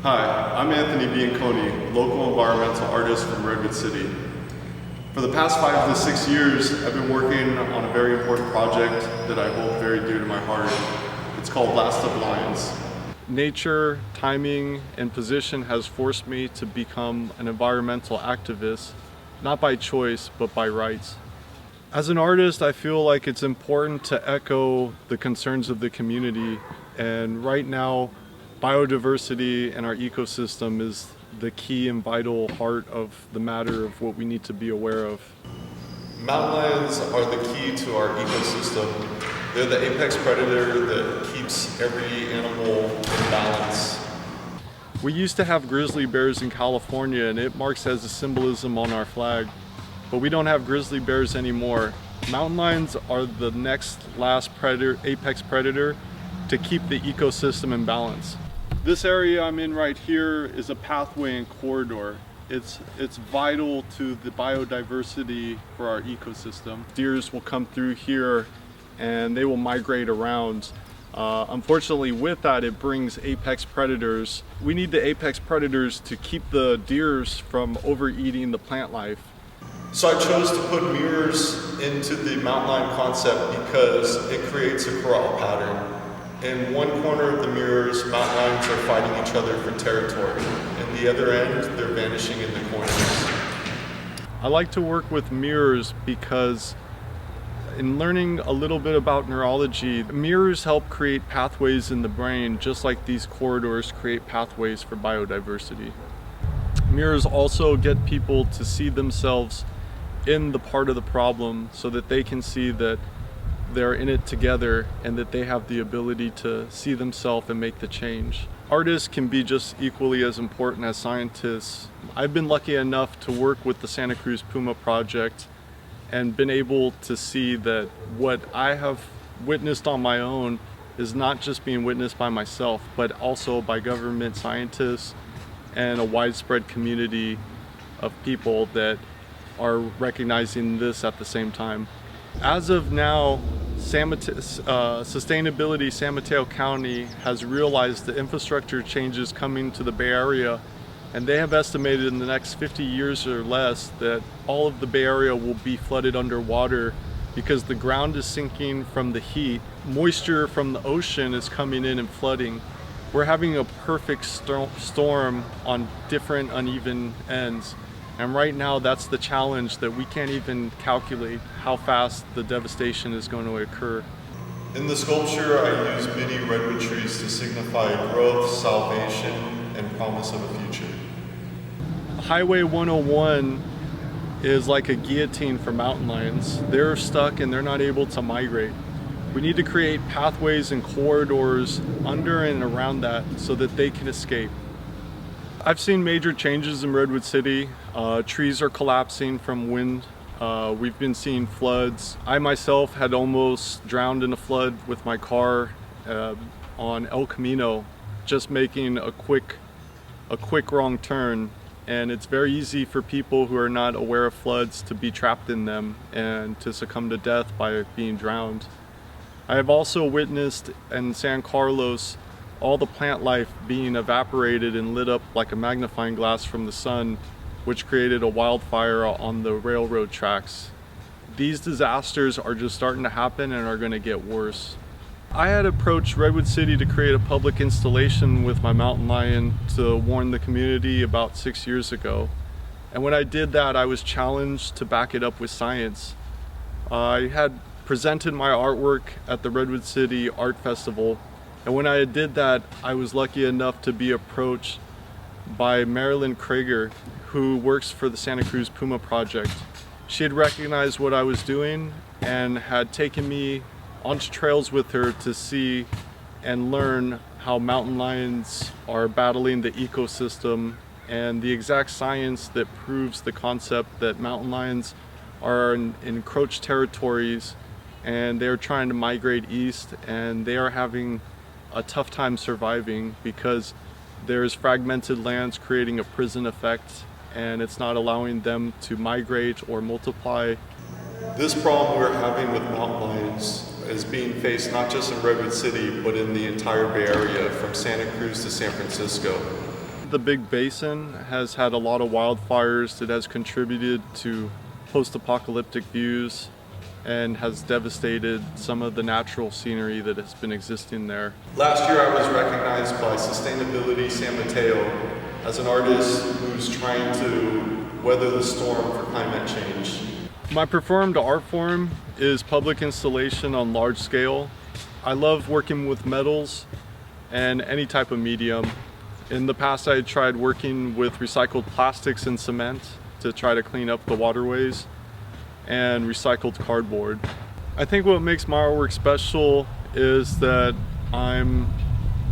Hi, I'm Anthony Bianconi, local environmental artist from Redwood City. For the past 5 to 6 years, I've been working on a very important project that I hold very dear to my heart. It's called Last of Lions. Nature, timing, and position has forced me to become an environmental activist, not by choice, but by rights. As an artist, I feel like it's important to echo the concerns of the community, and right now, biodiversity and our ecosystem is the key and vital heart of the matter of what we need to be aware of. Mountain lions are the key to our ecosystem. They're the apex predator that keeps every animal in balance. We used to have grizzly bears in California, and it marks as a symbolism on our flag. But we don't have grizzly bears anymore. Mountain lions are the last apex predator to keep the ecosystem in balance. This area I'm in right here is a pathway and corridor. It's vital to the biodiversity for our ecosystem. Deers will come through here and they will migrate around. Unfortunately, with that, it brings apex predators. We need the apex predators to keep the deers from overeating the plant life. So I chose to put mirrors into the mountain lion concept because it creates a corral pattern. In one corner of the mirrors, mountain lions are fighting each other for territory. In the other end, they're vanishing in the corners. I like to work with mirrors because in learning a little bit about neurology, mirrors help create pathways in the brain, just like these corridors create pathways for biodiversity. Mirrors also get people to see themselves in the part of the problem so that they can see that they're in it together and that they have the ability to see themselves and make the change. Artists can be just equally as important as scientists. I've been lucky enough to work with the Santa Cruz Puma Project and been able to see that what I have witnessed on my own is not just being witnessed by myself, but also by government scientists and a widespread community of people that are recognizing this at the same time. As of now, Sustainability San Mateo County has realized the infrastructure changes coming to the Bay Area, and they have estimated in the next 50 years or less that all of the Bay Area will be flooded underwater because the ground is sinking from the heat. Moisture from the ocean is coming in and flooding. We're having a perfect storm on different uneven ends. And right now, that's the challenge, that we can't even calculate how fast the devastation is going to occur. In the sculpture, I use many redwood trees to signify growth, salvation, and promise of a future. Highway 101 is like a guillotine for mountain lions. They're stuck and they're not able to migrate. We need to create pathways and corridors under and around that so that they can escape. I've seen major changes in Redwood City. Trees are collapsing from wind. We've been seeing floods. I myself had almost drowned in a flood with my car on El Camino, just making a quick wrong turn. And it's very easy for people who are not aware of floods to be trapped in them and to succumb to death by being drowned. I have also witnessed in San Carlos all the plant life being evaporated and lit up like a magnifying glass from the sun, which created a wildfire on the railroad tracks. These disasters are just starting to happen and are going to get worse. I had approached Redwood City to create a public installation with my mountain lion to warn the community about 6 years ago. And when I did that, I was challenged to back it up with science. I had presented my artwork at the Redwood City Art Festival. And when I did that, I was lucky enough to be approached by Marilyn Krager, who works for the Santa Cruz Puma Project. She had recognized what I was doing and had taken me onto trails with her to see and learn how mountain lions are battling the ecosystem and the exact science that proves the concept that mountain lions are in encroached territories and they're trying to migrate east, and they are having a tough time surviving because there's fragmented lands creating a prison effect, and it's not allowing them to migrate or multiply. This problem we're having with mountain lions is being faced not just in Redwood City, but in the entire Bay Area, from Santa Cruz to San Francisco. The Big Basin has had a lot of wildfires that has contributed to post-apocalyptic views and has devastated some of the natural scenery that has been existing there. Last year I was recognized by Sustainability San Mateo as an artist who's trying to weather the storm for climate change. My performed art form is public installation on large scale. I love working with metals and any type of medium. In the past I had tried working with recycled plastics and cement to try to clean up the waterways, and recycled cardboard. I think what makes my artwork special is that I'm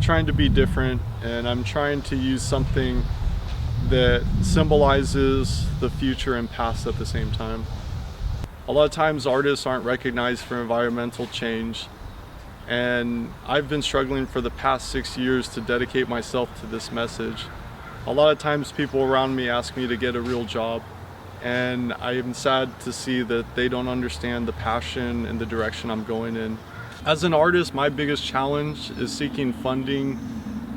trying to be different, and I'm trying to use something that symbolizes the future and past at the same time. A lot of times artists aren't recognized for environmental change, and I've been struggling for the past 6 years to dedicate myself to this message. A lot of times people around me ask me to get a real job, and I am sad to see that they don't understand the passion and the direction I'm going in. As an artist, my biggest challenge is seeking funding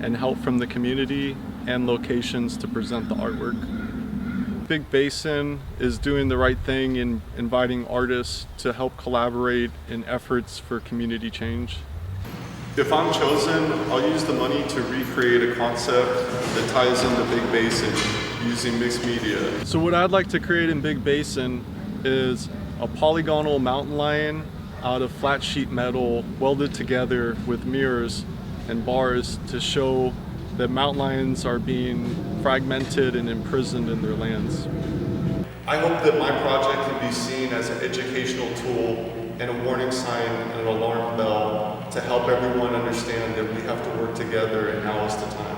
and help from the community and locations to present the artwork. Big Basin is doing the right thing in inviting artists to help collaborate in efforts for community change. If I'm chosen, I'll use the money to recreate a concept that ties into Big Basin using mixed media. So what I'd like to create in Big Basin is a polygonal mountain lion out of flat sheet metal welded together with mirrors and bars to show that mountain lions are being fragmented and imprisoned in their lands. I hope that my project can be seen as an educational tool and a warning sign and an alarm bell to help everyone understand that we have to work together and now is the time.